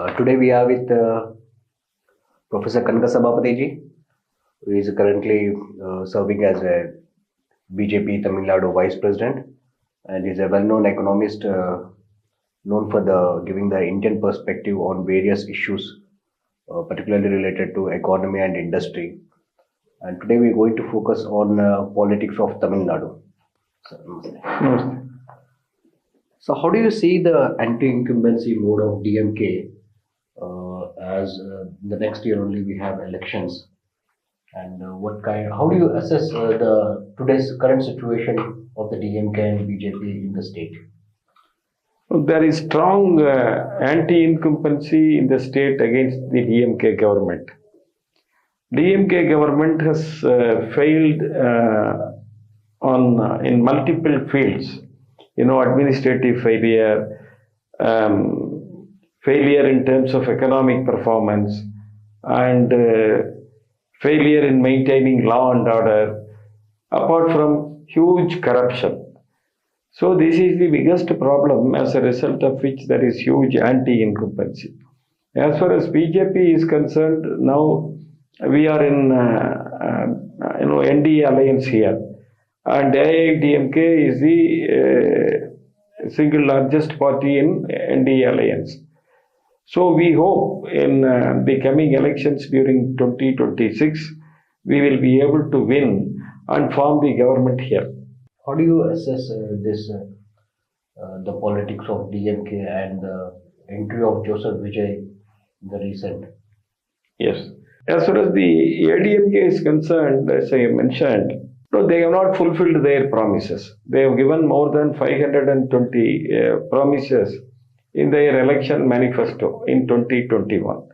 Today we are with Professor Kanagapathi ji, who is currently serving as a BJP Tamil Nadu Vice President, and is a well-known economist known for giving the Indian perspective on various issues, particularly related to economy and industry. And today we are going to focus on politics of Tamil Nadu. So, Namaste. So how do you see the anti-incumbency mode of DMK as the next year only we have elections? And how do you assess the today's current situation of the DMK and BJP in the state? There is strong anti-incumbency in the state against the DMK government. DMK government has failed in multiple fields. Administrative failure, failure in terms of economic performance, and failure in maintaining law and order, apart from huge corruption. So this is the biggest problem, as a result of which there is huge anti-incumbency. As far as BJP is concerned, now we are in NDA alliance here. And AIDMK is the single largest party in NDA alliance. So we hope in the coming elections during 2026, we will be able to win and form the government here. How do you assess the politics of DMK and the entry of Joseph Vijay in the recent? Yes. As far as the AIDMK is concerned, as I mentioned, no, they have not fulfilled their promises. They have given more than 520 promises in their election manifesto in 2021.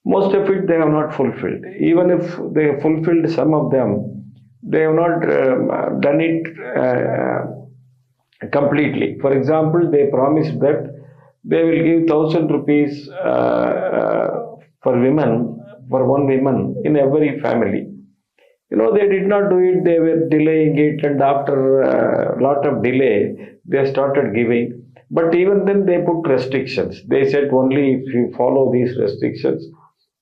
Most of it they have not fulfilled. Even if they have fulfilled some of them, they have not done it completely. For example, they promised that they will give 1,000 rupees for one woman in every family. They did not do it, they were delaying it, and after a lot of delay, they started giving. But even then, they put restrictions. They said only if you follow these restrictions,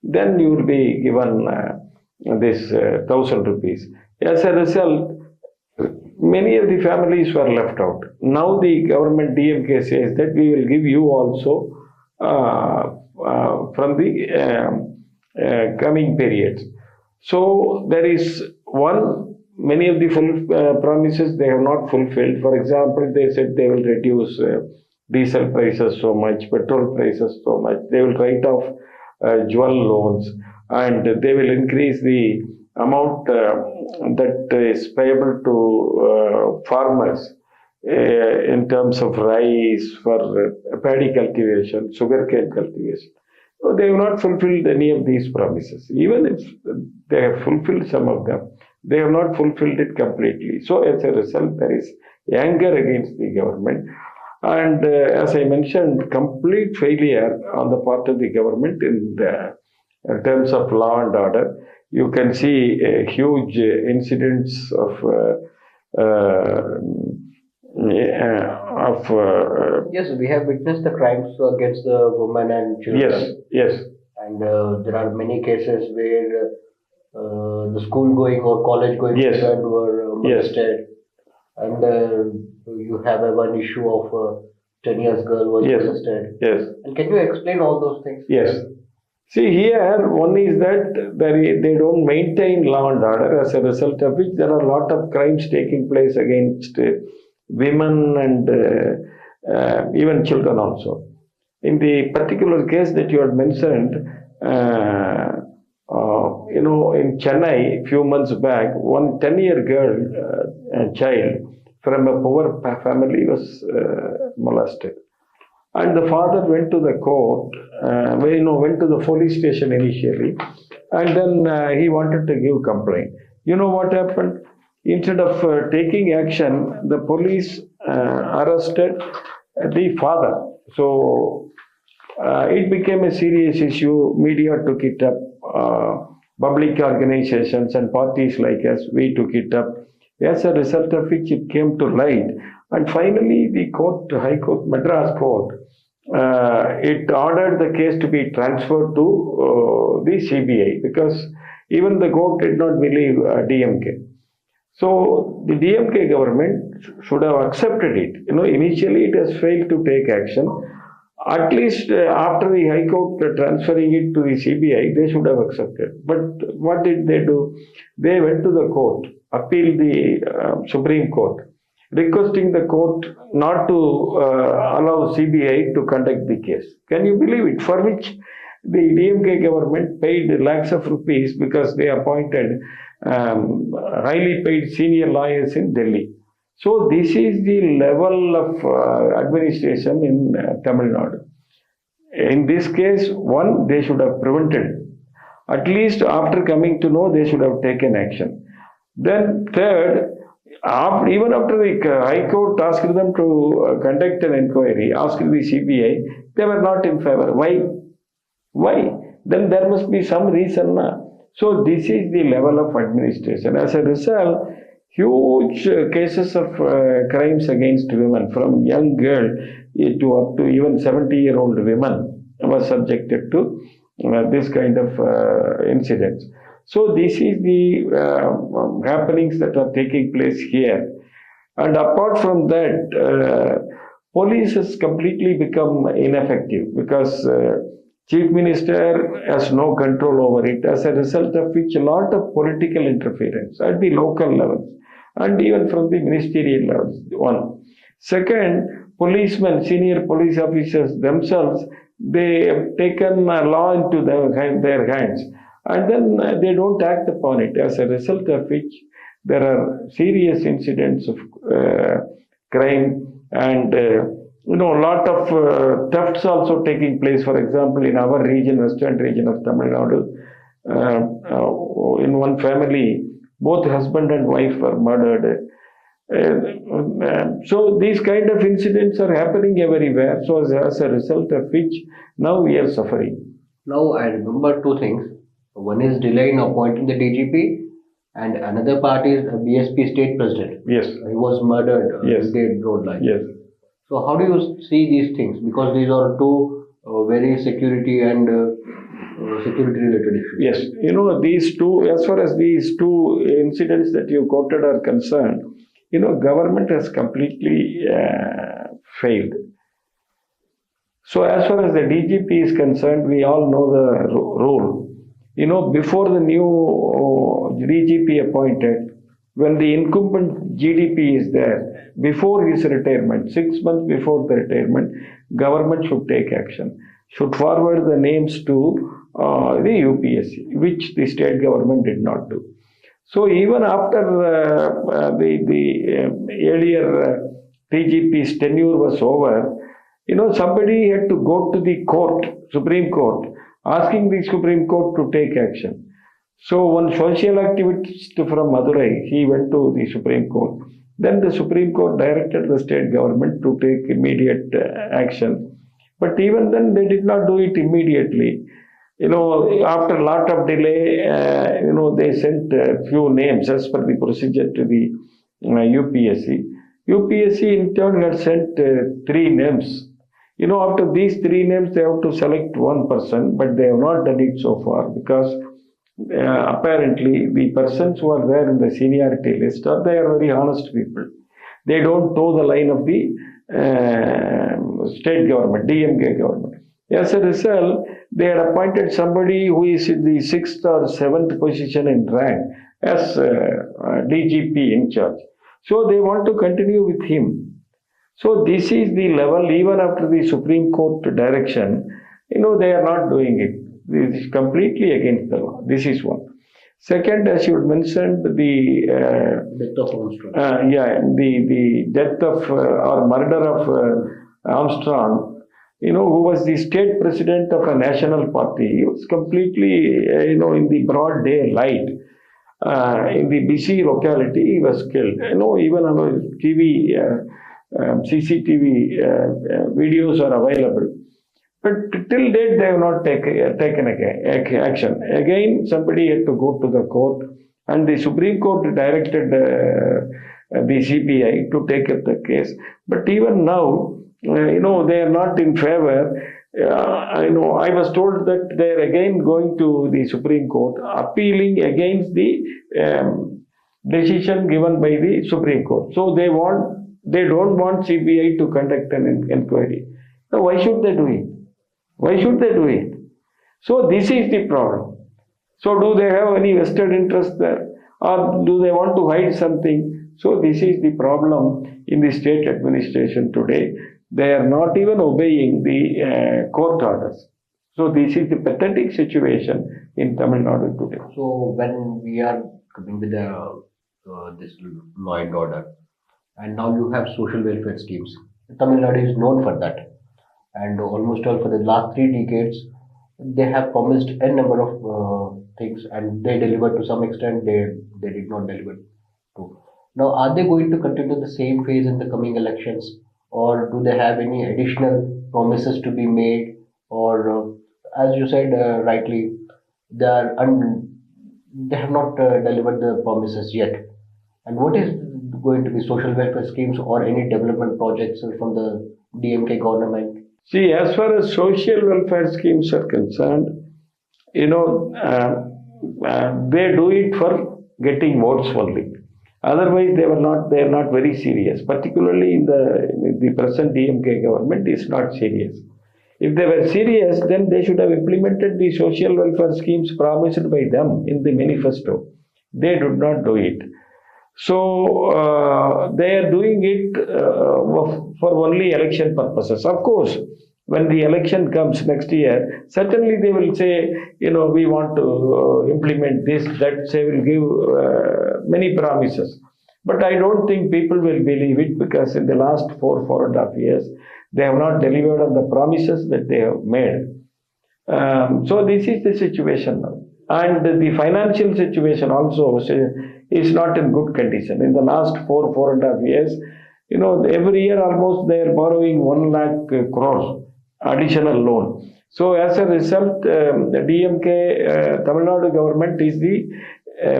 then you will be given this 1,000 rupees. As a result, many of the families were left out. Now the government DMK says that we will give you also from the coming periods. So there is many of the promises they have not fulfilled. For example, they said they will reduce diesel prices so much, petrol prices so much. They will write off jewel loans, and they will increase the amount that is payable to farmers in terms of rice for paddy cultivation, sugarcane cultivation. So they have not fulfilled any of these promises. Even if they have fulfilled some of them, they have not fulfilled it completely. So as a result, there is anger against the government. And as I mentioned, complete failure on the part of the government in terms of law and order. You can see huge incidents of yes, we have witnessed the crimes against the women and children. Yes. And there are many cases where the school-going or college-going children were molested. And you have one issue of 10 years girl was molested. Yes. And can you explain all those things? Yes. See, here one is that they don't maintain law and order, as a result of which there are a lot of crimes taking place against women and even children also. In the particular case that you had mentioned, in Chennai, a few months back, one 10-year girl, child from a poor family was molested. And the father went to the court, went to the police station initially, and then he wanted to give complaint. You know what happened? Instead of taking action, the police arrested the father. So it became a serious issue. Media took it up. Public organizations and parties like us, we took it up. As a result of which it came to light. And finally, the High Court, Madras Court, it ordered the case to be transferred to the CBI because even the court did not believe DMK. So the DMK government should have accepted it. Initially it has failed to take action. At least after the High Court transferring it to the CBI, they should have accepted. But what did they do? They went to the court, appealed the Supreme Court, requesting the court not to allow CBI to conduct the case. Can you believe it? For which the DMK government paid lakhs of rupees because they appointed highly paid senior lawyers in Delhi. So this is the level of administration in Tamil Nadu. In this case, one, they should have prevented. At least after coming to know, they should have taken action. Then third, even after the High Court asked them to conduct an inquiry, asked the CBI, they were not in favor. Why? Why? Then there must be some reason. So this is the level of administration. As a result, huge cases of crimes against women, from young girl to up to even 70-year-old women, were subjected to this kind of incidents. So this is the happenings that are taking place here. And apart from that, police has completely become ineffective because Chief Minister has no control over it, as a result of which a lot of political interference at the local levels and even from the ministerial levels. One. Second, policemen, senior police officers themselves, they have taken law into their hands and then they don't act upon it, as a result of which there are serious incidents of crime and a lot of thefts also taking place. For example, in our region, western region of Tamil Nadu, in one family, both husband and wife were murdered. So these kind of incidents are happening everywhere. So as a result of which, now we are suffering. Now I remember two things. One is delay in appointing the DGP, and another part is BSP state president. Yes. He was murdered. Yes. Dead road line. Yes. So how do you see these things? Because these are two very security and security related issues. Yes, these two, as far as these two incidents that you quoted are concerned, government has completely failed. So as far as the DGP is concerned, we all know the rule. Before the new DGP appointed, when the incumbent GDP is there, before his retirement, 6 months before the retirement, government should take action, should forward the names to the UPSC, which the state government did not do. So even after the earlier DGP's tenure was over, somebody had to go to the court, Supreme Court, asking the Supreme Court to take action. So one social activist from Madurai, he went to the Supreme Court. Then the Supreme Court directed the state government to take immediate action. But even then they did not do it immediately. After a lot of delay, they sent a few names as per the procedure to the UPSC. UPSC in turn had sent 3 names. After these 3 names, they have to select one person, but they have not done it so far because apparently the persons who are there in the seniority list they are very honest people. They don't toe the line of the state government, DMK government. As a result, they had appointed somebody who is in the 6th or 7th position in rank as DGP in charge. So they want to continue with him. So this is the level, even after the Supreme Court direction, they are not doing it. This is completely against the law. This is one. Second, as you mentioned, the Death of Armstrong. The death of or murder of Armstrong, who was the state president of a national party. He was completely, in the broad daylight. In the busy locality, he was killed. Even on TV, CCTV videos are available. But till date, they have not taken action. Again, somebody had to go to the court, and the Supreme Court directed the CBI to take up the case. But even now, they are not in favor. I was told that they are again going to the Supreme Court, appealing against the decision given by the Supreme Court. So they don't want CBI to conduct an inquiry. Now, why should they do it? Why should they do it? So this is the problem. So do they have any vested interest there, or do they want to hide something? So this is the problem in the state administration today. They are not even obeying the court orders. So this is the pathetic situation in Tamil Nadu today. So when we are coming with this law and order, and now you have social welfare schemes. Tamil Nadu is known for that, and almost all for the last 3 decades, they have promised a number of things, and they delivered to some extent. They did not deliver to. Now, are they going to continue the same phase in the coming elections, or do they have any additional promises to be made? Or, as you said rightly, they have not delivered the promises yet. And what is going to be social welfare schemes or any development projects from the DMK government? See, as far as social welfare schemes are concerned, they do it for getting votes only. Otherwise, they are not very serious. Particularly in the present DMK government is not serious. If they were serious, then they should have implemented the social welfare schemes promised by them in the manifesto. They did not do it. So they are doing it for only election purposes. Of course, when the election comes next year, certainly they will say, we want to implement this, that. They will give many promises. But I don't think people will believe it, because in the last 4.5 years, they have not delivered on the promises that they have made. So this is the situation now. And the financial situation also is not in good condition. In the last 4.5 years, every year almost they are borrowing 1 lakh crores additional loan. So as a result, the DMK Tamil Nadu government is the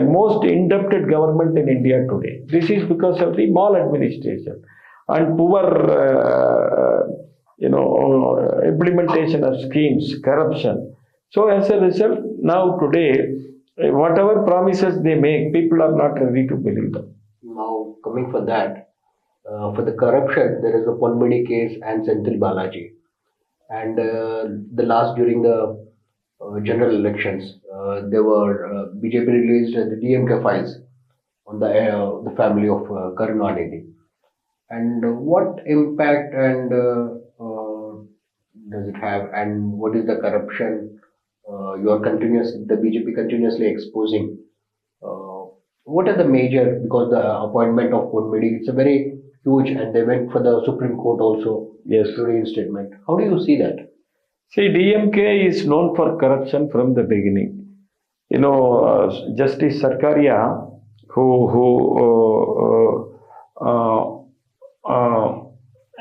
most indebted government in India today. This is because of the maladministration and poor implementation of schemes, corruption. So as a result, now today, whatever promises they make, people are not ready to believe them. Now, coming for that, for the corruption, there is a Ponmudi case and Senthil Balaji. And during the general elections, there were BJP released the DMK files on the family of Karunanidhi. And what impact and does it have, and what is the corruption the BJP continuously exposing? What are the major, because the appointment of Ponmudi, it's a very huge, and they went for the Supreme Court also. Yes. To reinstatement. How do you see that? See, DMK is known for corruption from the beginning. Justice Sarkaria,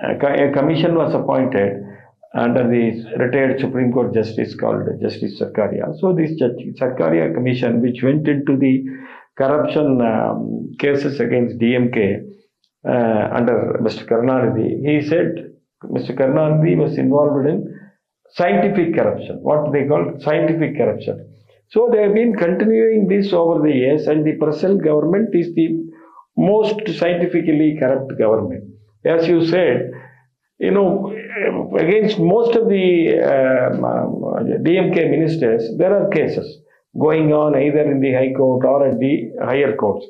a commission was appointed under the retired Supreme Court Justice called Justice Sarkaria. So this Sarkaria commission, which went into the corruption cases against DMK under Mr. Karunanidhi, he said Mr. Karunanidhi was involved in scientific corruption, what they call scientific corruption. So they have been continuing this over the years, and the present government is the most scientifically corrupt government. As you said, against most of the DMK ministers, there are cases going on either in the High Court or at the higher courts.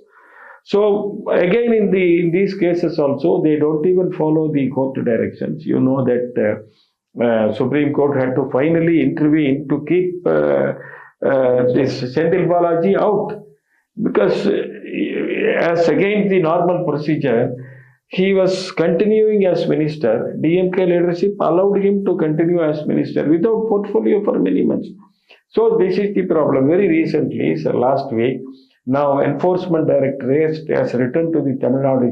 So again, in these cases also, they don't even follow the court directions. You know that Supreme Court had to finally intervene to keep this Senthil Balaji out, because as against the normal procedure, he was continuing as minister. DMK leadership allowed him to continue as minister without portfolio for many months. So this is the problem. Very recently, so last week, now Enforcement Directorate has written to the Tamil Nadu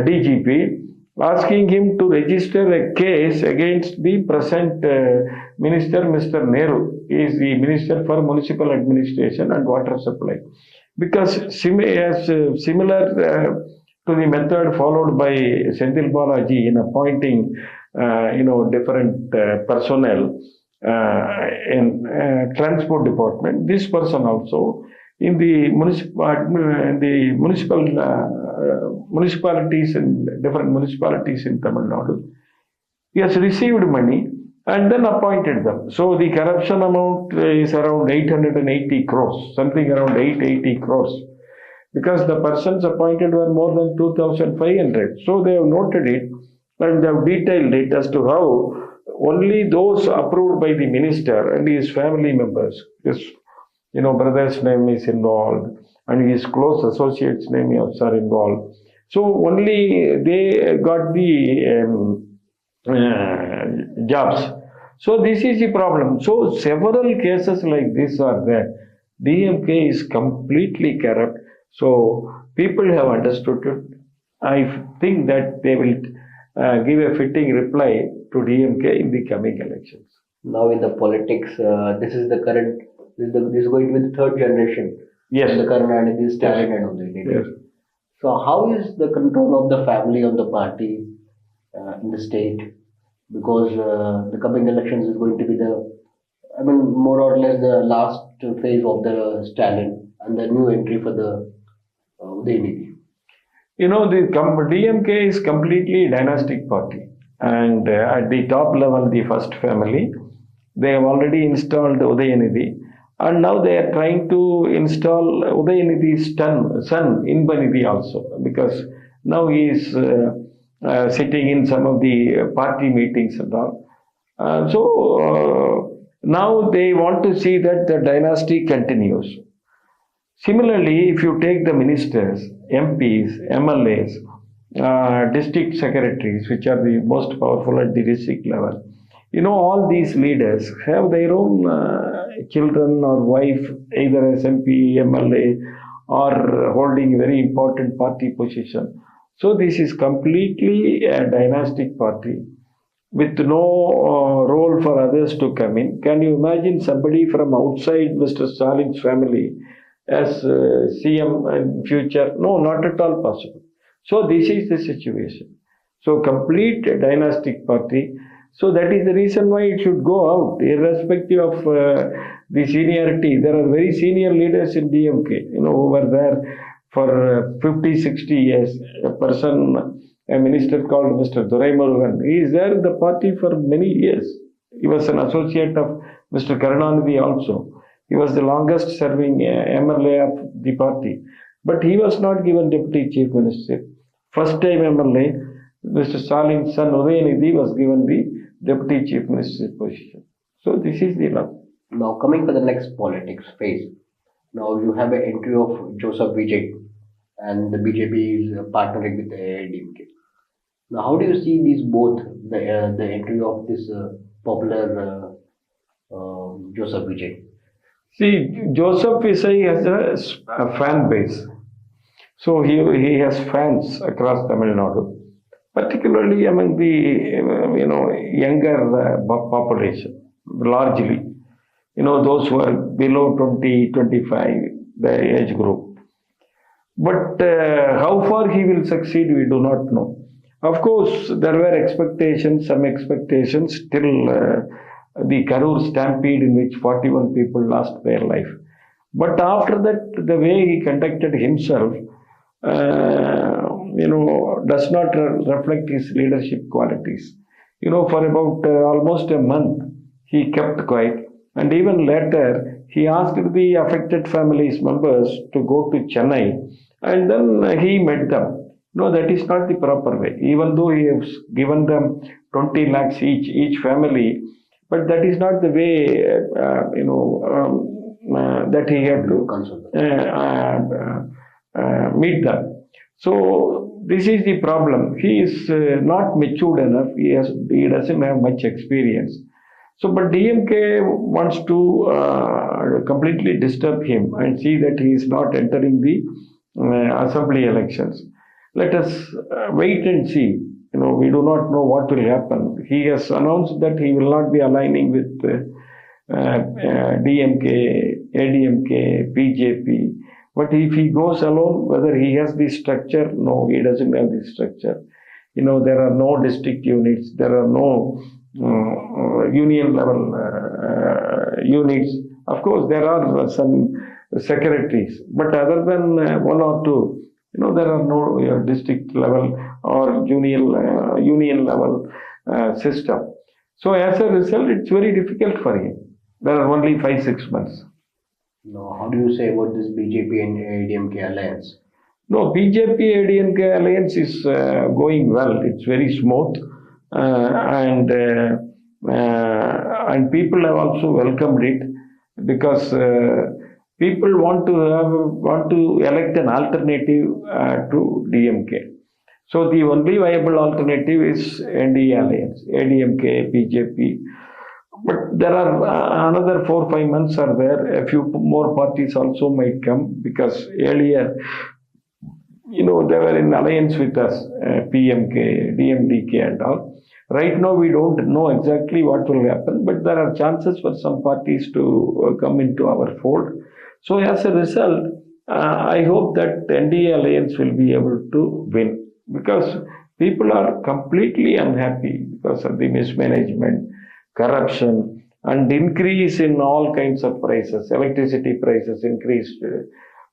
DGP, asking him to register a case against the present minister, Mr. Nadu. He is the Minister for Municipal Administration and Water Supply. Because he has similar to the method followed by Senthil Balaji in appointing, different personnel in transport department. This person also in the municipalities and different municipalities in Tamil Nadu, he has received money and then appointed them. So the corruption amount is around 880 crores, something around 880 crores, because the persons appointed were more than 2,500. So they have noted it and they have detailed it as to how only those approved by the minister and his family members, his brother's name is involved and his close associates' names are involved. So only they got the jobs. So this is the problem. So several cases like this are there. DMK is completely corrupt. So people have understood it. I think that they will give a fitting reply to DMK in the coming elections. Now in the politics, this is the current. This is going to be the third generation. Yes. The Karnataka is talented of the India. Yes. So how is the control of the family of the party in the state? Because the coming elections is going to be more or less the last phase of the Stalin and the new entry for the Udayinidhi. The DMK is completely dynastic party, and at the top level, the first family, they have already installed Udayinidhi, and now they are trying to install Udayinidhi's son Inbanidhi also, because now he is sitting in some of the party meetings and all. So now they want to see that the dynasty continues. Similarly, if you take the ministers, MPs, MLAs, district secretaries, which are the most powerful at the district level, all these leaders have their own children or wife, either as MP, MLA, or holding a very important party position. So this is completely a dynastic party with no role for others to come in. Can you imagine somebody from outside Mr. Stalin's family as CM in future? No, not at all possible. So this is the situation. So complete dynastic party. So that is the reason why it should go out, irrespective of the seniority. There are very senior leaders in DMK, who were there for 50, 60 years. A minister called Mr. Durai Murugan, he is there in the party for many years. He was an associate of Mr. Karunanidhi also. He was the longest serving MLA of the party. But he was not given deputy chief minister. First time MLA, Mr. Stalin's son Udayinidhi was given the deputy chief minister position. So this is the law. Now coming to the next politics phase. Now you have an entry of Joseph Vijay and the BJP is partnering with the AIDMK. Now how do you see these both, the entry of this popular Joseph Vijay? See, Joseph Vijay has a fan base. So he has fans across Tamil Nadu, particularly among the younger population, largely. Those who are below 20, 25, the age group. But how far he will succeed, we do not know. Of course, there were some expectations till the Karur stampede in which 41 people lost their life. But after that, the way he conducted himself, does not reflect his leadership qualities. For about almost a month, he kept quiet. And even later, he asked the affected families members to go to Chennai and then he met them. No, that is not the proper way. Even though he has given them 20 lakhs each family, but that is not the way, that he had to meet them. So this is the problem. He is not matured enough. He doesn't have much experience. So, but DMK wants to completely disturb him and see that he is not entering the assembly elections. Let us wait and see. We do not know what will happen. He has announced that he will not be aligning with DMK, ADMK, BJP. But if he goes alone, whether he has the structure, no, he doesn't have the structure. There are no district units, there are no union level units. Of course, there are some secretaries, but other than one or two, there are no district level or union level system. So as a result, it's very difficult for him. There are only 5-6 months. Now, how do you say about this BJP and ADMK alliance? No, BJP-ADMK alliance is going well. It's very smooth, and people have also welcomed it because people want to elect an alternative to DMK. So the only viable alternative is NDA alliance, ADMK, BJP. But there are another 4-5 months are there. A few more parties also might come because earlier, they were in alliance with us, PMK, DMDK and all. Right now, we don't know exactly what will happen, but there are chances for some parties to come into our fold. So as a result, I hope that NDA alliance will be able to win because people are completely unhappy because of the mismanagement, corruption, and increase in all kinds of prices. Electricity prices increased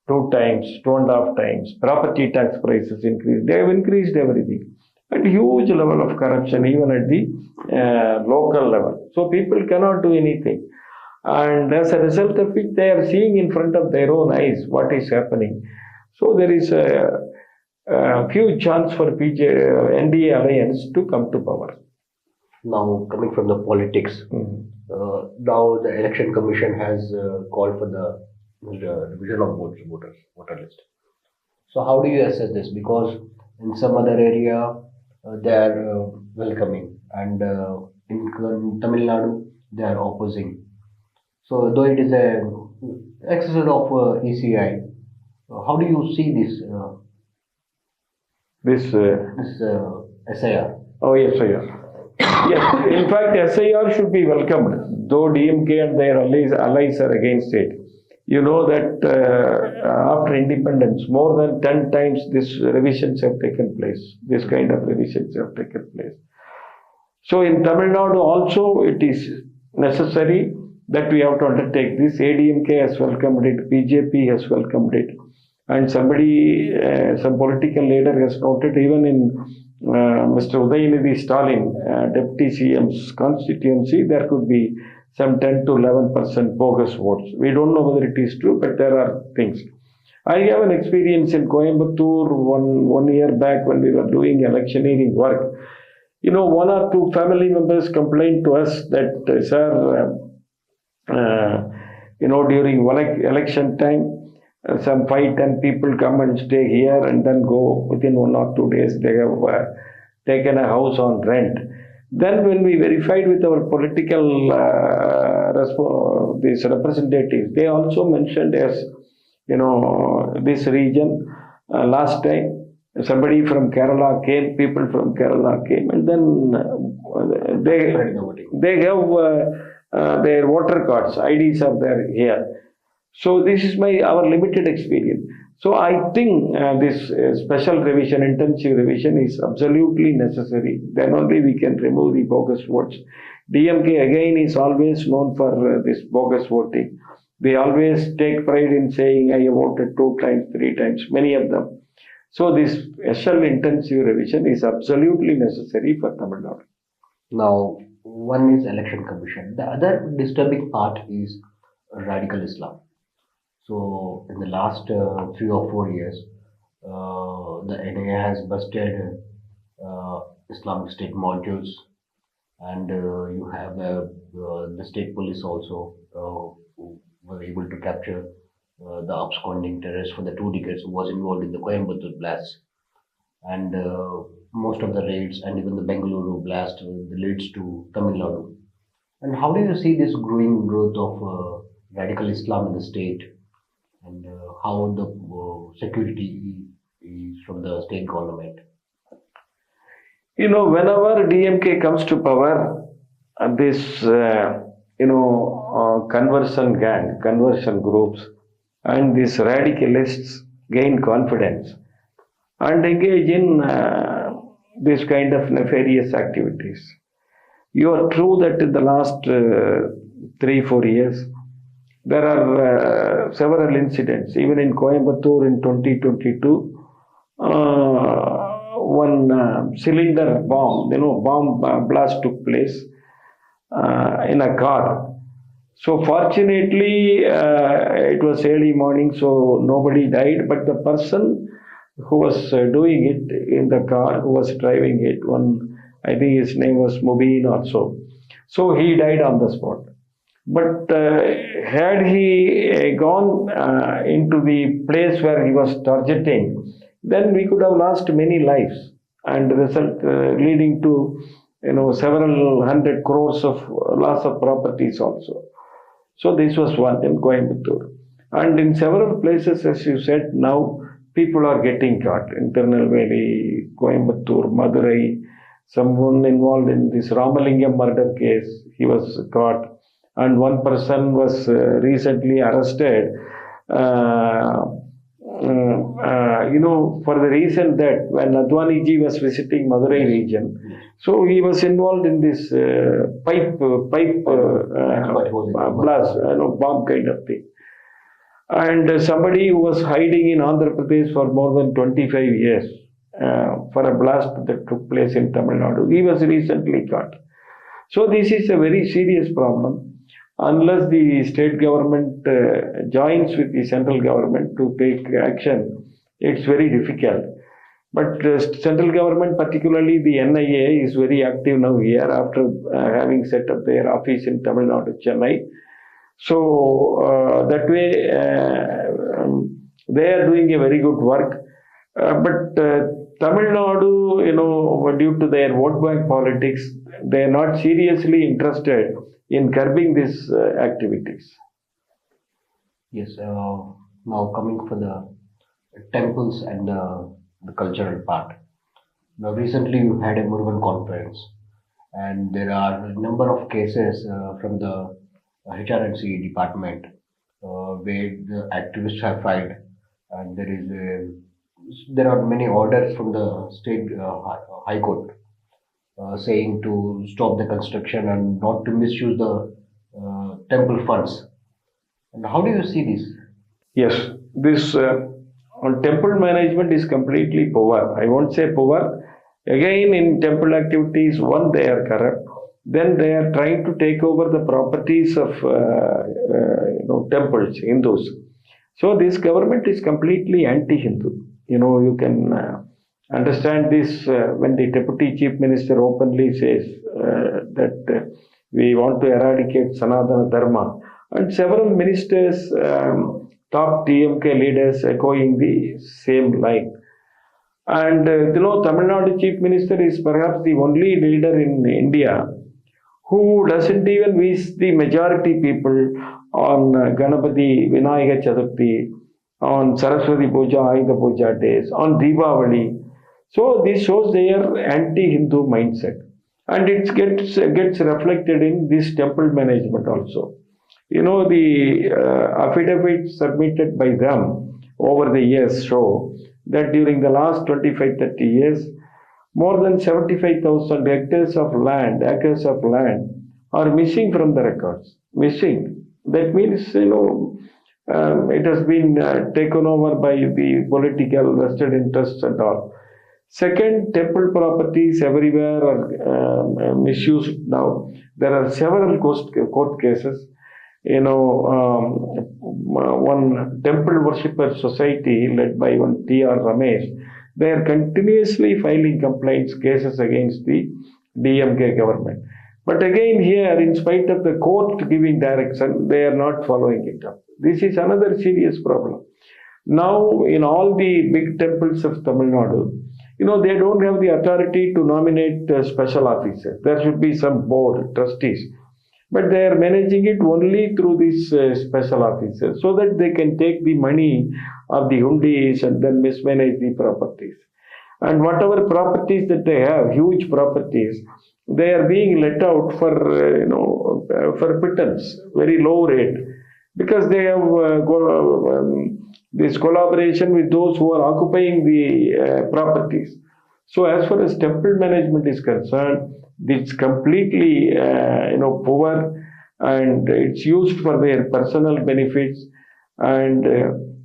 2 times, 2.5 times. Property tax prices increased. They have increased everything. And huge level of corruption even at the local level. So people cannot do anything. And as a result of it, they are seeing in front of their own eyes what is happening. So there is a huge chance for NDA alliance to come to power. Now, coming from the politics, now the Election Commission has called for the division of voter list. So how do you assess this? Because in some other area they are welcoming, and in Tamil Nadu they are opposing. So though it is a exercise of ECI, how do you see this SIR? Oh, yes, SIR. Yes, in fact, SIR should be welcomed, though DMK and their allies are against it. You know that after independence, more than 10 times these revisions have taken place. This kind of revisions have taken place. So in Tamil Nadu also it is necessary that we have to undertake this. ADMK has welcomed it, BJP has welcomed it. And somebody, some political leader has noted even in Mr. Udayanidhi Stalin, Deputy CM's constituency, there could be some 10 to 11% bogus votes. We don't know whether it is true, but there are things. I have an experience in Coimbatore one year back when we were doing electioneering work. One or two family members complained to us that, sir, during election time, some 5-10 people come and stay here and then go within 1 or 2 days. They have taken a house on rent. Then when we verified with our political these representatives, they also mentioned as, this region, last time somebody from Kerala came, people from Kerala came, and then they have their voter cards, IDs are there here. So this is our limited experience. So I think this special revision, intensive revision is absolutely necessary. Then only we can remove the bogus votes. DMK again is always known for this bogus voting. They always take pride in saying, I have voted 2 times, 3 times, many of them. So this special intensive revision is absolutely necessary for Tamil Nadu. Now, one is Election Commission. The other disturbing part is radical Islam. So in the last 3 or 4 years, the NIA has busted Islamic State modules, and you have the state police also who were able to capture the absconding terrorist for the 2 decades who was involved in the Coimbatore blast, and most of the raids and even the Bengaluru blast leads to Tamil Nadu. And how do you see this growing growth of radical Islam in the state, and how the security is from the state government? Whenever DMK comes to power, this, conversion groups, and these radicalists gain confidence and engage in this kind of nefarious activities. You are true that in the last 3-4 years, there are several incidents. Even in Coimbatore in 2022, one cylinder bomb, bomb blast took place in a car. So fortunately, it was early morning, so nobody died. But the person who was doing it in the car, who was driving it, I think his name was Mubin or so. So he died on the spot. But had he gone into the place where he was targeting, then we could have lost many lives and result leading to several hundred crores of loss of properties also. So this was one in Coimbatore. And in several places, as you said, now people are getting caught. In Tirunelveli, Coimbatore, Madurai, someone involved in this Ramalingam murder case, he was caught. And one person was recently arrested, for the reason that when Advani ji was visiting Madurai region, so he was involved in this pipe blast, bomb kind of thing. And somebody who was hiding in Andhra Pradesh for more than 25 years for a blast that took place in Tamil Nadu, he was recently caught. So this is a very serious problem. Unless the state government joins with the central government to take action, it's very difficult. But central government, particularly the NIA, is very active now here after having set up their office in Tamil Nadu, Chennai. So that way they are doing a very good work. But Tamil Nadu, due to their vote bank politics, they are not seriously interested in curbing these activities. Yes, now coming for the temples and the cultural part. Now recently we had a Murugan conference and there are a number of cases from the HRNC department where the activists have filed and there are many orders from the state high court saying to stop the construction and not to misuse the temple funds. And how do you see this? Yes, this on temple management is completely poor. I won't say poor. Again, in temple activities, one, they are corrupt. Then they are trying to take over the properties of temples, Hindus. So this government is completely anti-Hindu. You can understand this when the Deputy Chief Minister openly says that we want to eradicate Sanatana Dharma. And several ministers, top TMK leaders echoing the same line. And Tamil Nadu Chief Minister is perhaps the only leader in India who doesn't even wish the majority people on Ganapati, Vinayaga Chaturthi, on Saraswati Puja, Ayudha Puja days, on Deepavali. So this shows their anti-Hindu mindset. And it gets reflected in this temple management also. The affidavits submitted by them over the years show that during the last 25-30 years, more than 75,000 acres of land are missing from the records. Missing. That means, it has been taken over by the political vested interests and all. Second, temple properties everywhere are misused now. There are several court cases. One temple worshipper society led by one T.R. Ramesh, they are continuously filing complaints, cases against the DMK government. But again here, in spite of the court giving direction, they are not following it up. This is another serious problem. Now, in all the big temples of Tamil Nadu, they don't have the authority to nominate special officers. There should be some board, trustees. But they are managing it only through these special officers so that they can take the money of the hundis and then mismanage the properties. And whatever properties that they have, huge properties, they are being let out for pittance, very low rate. because they have this collaboration with those who are occupying the properties. So as far as temple management is concerned, it's completely poor, and it's used for their personal benefits, and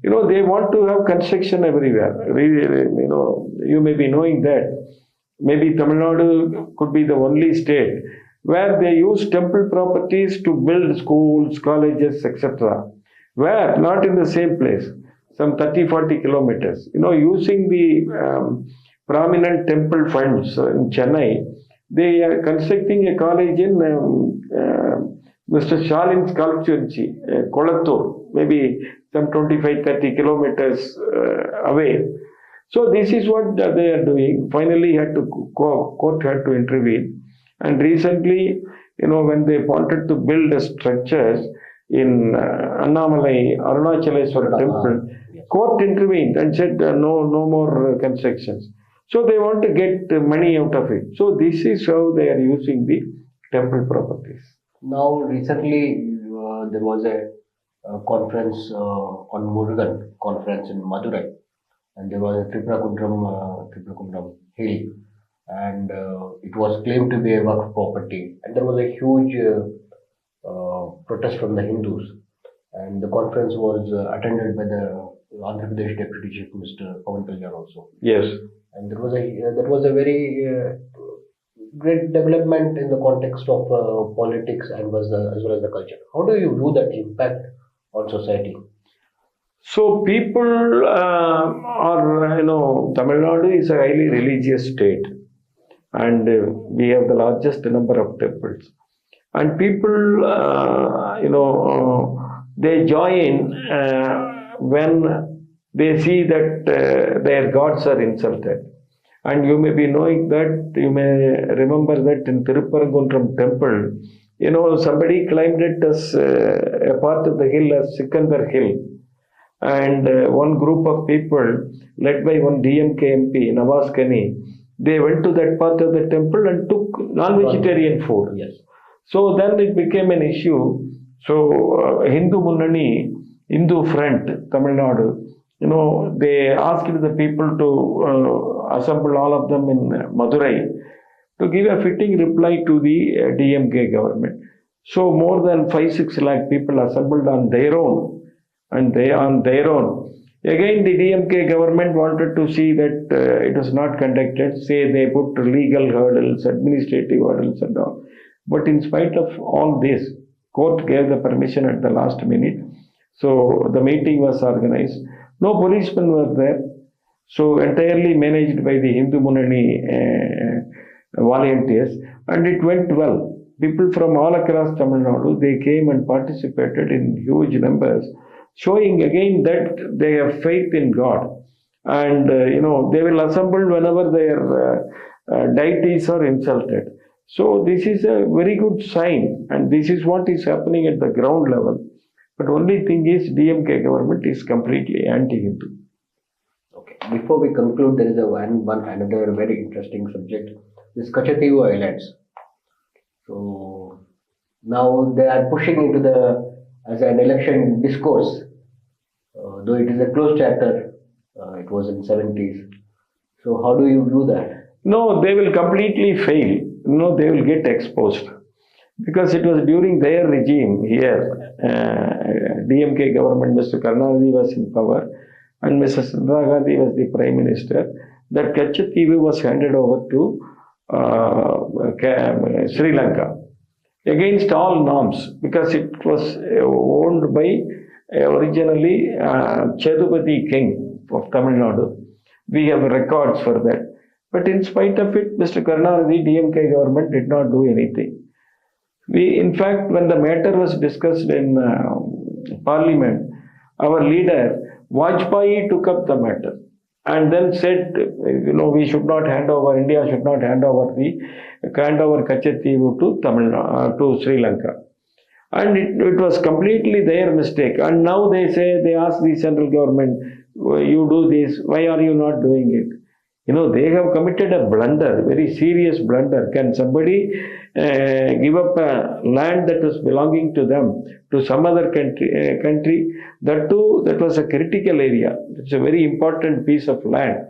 they want to have construction everywhere. You may be knowing that maybe Tamil Nadu could be the only state where they use temple properties to build schools, colleges, etc. Where? Not in the same place, some 30-40 kilometers. Using the prominent temple funds in Chennai, they are constructing a college in Mr. Shalin's constituency, Kolattur, maybe some 25-30 kilometers away. So this is what they are doing. Finally, court had to intervene. And recently, when they wanted to build structures in Annamalai, Arunachaleswara temple, court intervened and said no more constructions. So they want to get money out of it. So this is how they are using the temple properties. Now, recently there was a conference on Murugan conference in Madurai, and there was a Tripura hill, and it was claimed to be a Waqf property, and there was a huge protest from the Hindus, and the conference was attended by the Andhra Pradesh Deputy Chief Minister Pawan Kalyan also. Yes. And that was a very great development in the context of politics and as well as the culture. How do you view that impact on society? So people Tamil Nadu is a highly religious state, and we have the largest number of temples. And people, they join when they see that their gods are insulted. And you may be knowing that, you may remember that in Tirupparankuntram temple, somebody claimed it as a part of the hill as Sikandar Hill. And one group of people, led by one DMK MP, Nawaz Kani, they went to that part of the temple and took non-vegetarian food. Yes. So then it became an issue. So Hindu Munnani, Hindu Front, Tamil Nadu, they asked the people to assemble all of them in Madurai to give a fitting reply to the DMK government. So more than 5-6 lakh people assembled on their own, and on their own. Again, the DMK government wanted to see that it was not conducted. Say they put legal hurdles, administrative hurdles and all. But in spite of all this, court gave the permission at the last minute. So the meeting was organized. No policemen were there. So entirely managed by the Hindu Munnani volunteers. And it went well. People from all across Tamil Nadu, they came and participated in huge numbers, showing again that they have faith in God. And, they will assemble whenever their deities are insulted. So this is a very good sign, and this is what is happening at the ground level. But only thing is, DMK government is completely anti-Hindu. Okay. Before we conclude, there is another very interesting subject, this Kachativu Islands. So now they are pushing into as an election discourse, though it is a closed chapter. It was in 70s. So how do you view that? No, they will completely fail. No, they will get exposed. Because it was during their regime here, DMK government, Mr. Karnanidhi was in power, and Mrs. Indira Gandhi was the Prime Minister, that Kachativu was handed over to Sri Lanka against all norms, because it was owned by originally Chedupati King of Tamil Nadu. We have records for that. But in spite of it, Mr. Karnanidhi, DMK government did not do anything. In fact, when the matter was discussed in Parliament, our leader, Vajpayee, took up the matter and then said, we should not hand over, India should not hand over Kachativu to Sri Lanka. And it was completely their mistake. And now they say, they ask the central government, you do this, why are you not doing it? They have committed a blunder, very serious blunder. Can somebody give up a land that was belonging to them to some other country? That too, that was a critical area. It's a very important piece of land.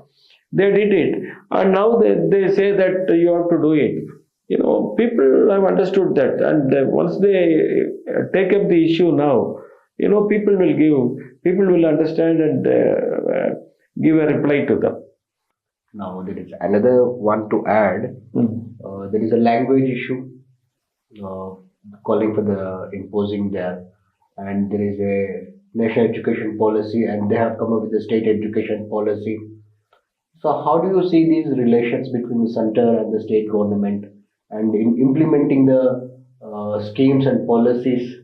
They did it, and now they say that you have to do it. People have understood that, and once they take up the issue now, people will understand and give a reply to them. Now there is another one to add. There is a language issue, calling for the imposing there, and there is a national education policy, and they have come up with a state education policy. So how do you see these relations between the center and the state government, and in implementing the schemes and policies?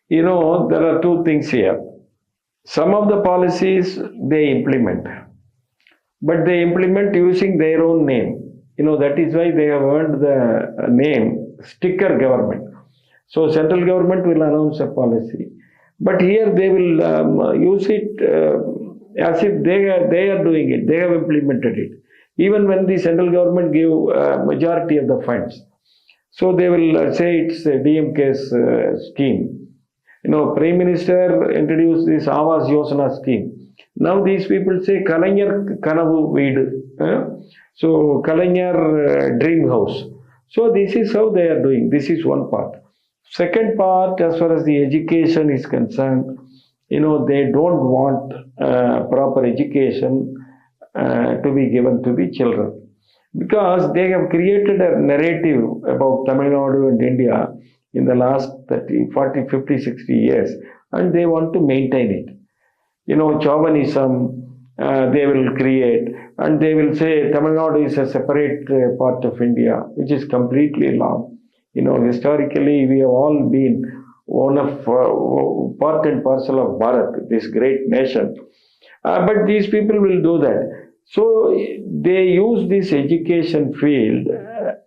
There are two things here. Some of the policies they implement, but they implement using their own name. That is why they have earned the name sticker government. So central government will announce a policy, but here they will use it as if they are doing it. They have implemented it. Even when the central government give majority of the funds, so they will say it's DMK's scheme. Prime Minister introduced this Awas Yojana scheme. Now these people say Kalanyar Kanavu Veedu. So Kalanyar Dream House. So this is how they are doing. This is one part. Second part, as far as the education is concerned, they don't want proper education to be given to the children, because they have created a narrative about Tamil Nadu and India in the last 30, 40, 50, 60 years, and they want to maintain it. Chauvinism they will create, and they will say Tamil Nadu is a separate part of India, which is completely wrong. Historically, we have all been one of part and parcel of Bharat, this great nation. But these people will do that. So they use this education field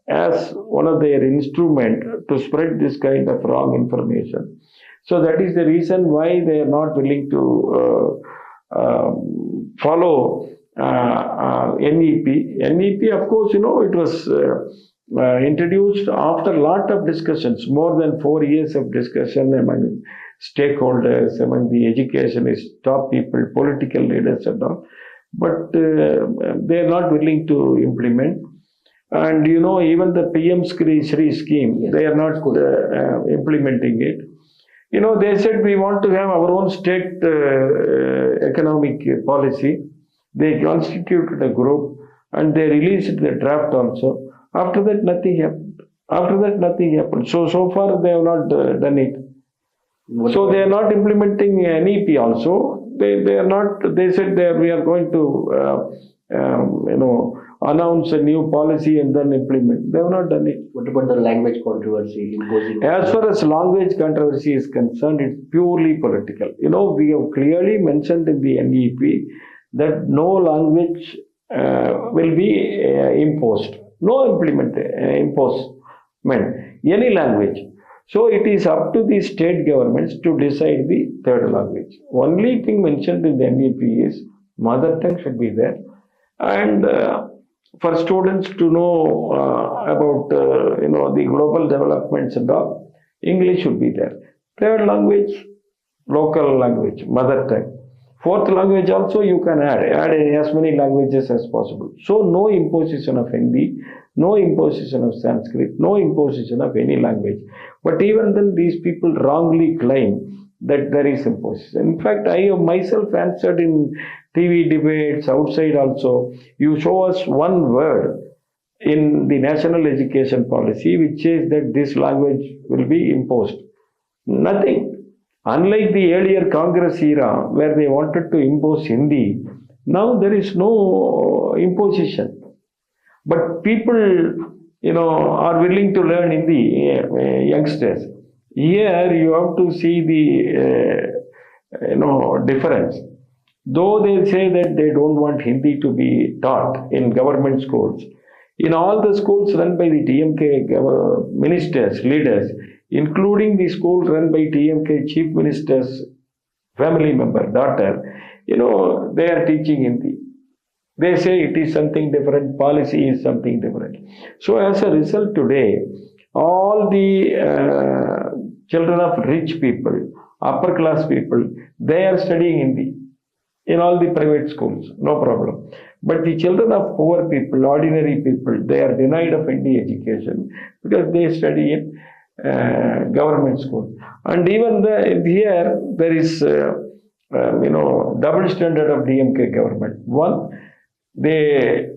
as one of their instrument to spread this kind of wrong information. So that is the reason why they are not willing to follow NEP. NEP, of course, it was introduced after a lot of discussions, more than 4 years of discussion among stakeholders, among the educationists, top people, political leaders and all. But they are not willing to implement. And even the PM Shri scheme, yes, they are not implementing it. They said we want to have our own state economic policy. They constituted a group and they released the draft also. After that, nothing happened. So far they have not done it. So they are not implementing NEP also. They are not. They said we are going to announce a new policy and then implement. They have not done it. What about the language controversy imposing? As far as language controversy is concerned, it's purely political. We have clearly mentioned in the NEP that no language will be imposed. No imposement. Any language. So it is up to the state governments to decide the third language. Only thing mentioned in the NEP is mother tongue should be there, and for students to know about the global developments and all, English should be there. Third language, local language, mother tongue. Fourth language also you can add as many languages as possible. So no imposition of Hindi, no imposition of Sanskrit, no imposition of any language. But even then these people wrongly claim that there is imposition. In fact, I have myself answered in TV debates, outside also. You show us one word in the national education policy which says that this language will be imposed. Nothing. Unlike the earlier Congress era where they wanted to impose Hindi, now there is no imposition. But people, are willing to learn Hindi, youngsters. Here you have to see the, difference. Though they say that they don't want Hindi to be taught in government schools, in all the schools run by the DMK ministers, leaders, including the school run by TMK chief minister's family member, daughter, they are teaching Hindi. They say it is something different, policy is something different. So as a result today, all the children of rich people, upper class people, they are studying Hindi in all the private schools, no problem. But the children of poor people, ordinary people, they are denied of Hindi education because they study in government school. And even here there is double standard of DMK government. One, they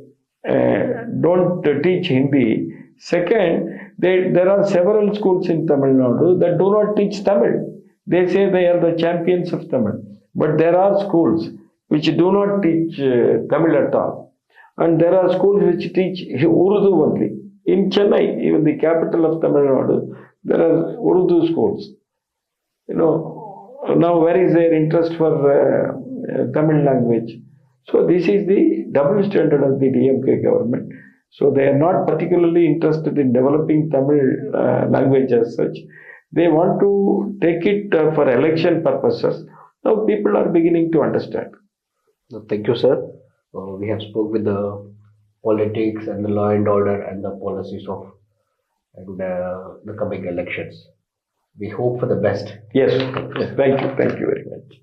don't teach Hindi. Second, there are several schools in Tamil Nadu that do not teach Tamil. They say they are the champions of Tamil. But there are schools which do not teach Tamil at all. And there are schools which teach Urdu only. In Chennai, even the capital of Tamil Nadu, there are Urdu schools. Now where is their interest for Tamil language? So this is the double standard of the DMK government. So they are not particularly interested in developing Tamil language as such. They want to take it for election purposes. Now people are beginning to understand. Thank you, sir. We have spoke with the politics and the law and order and the policies of and the coming elections. We hope for the best. Yes, thank you very much.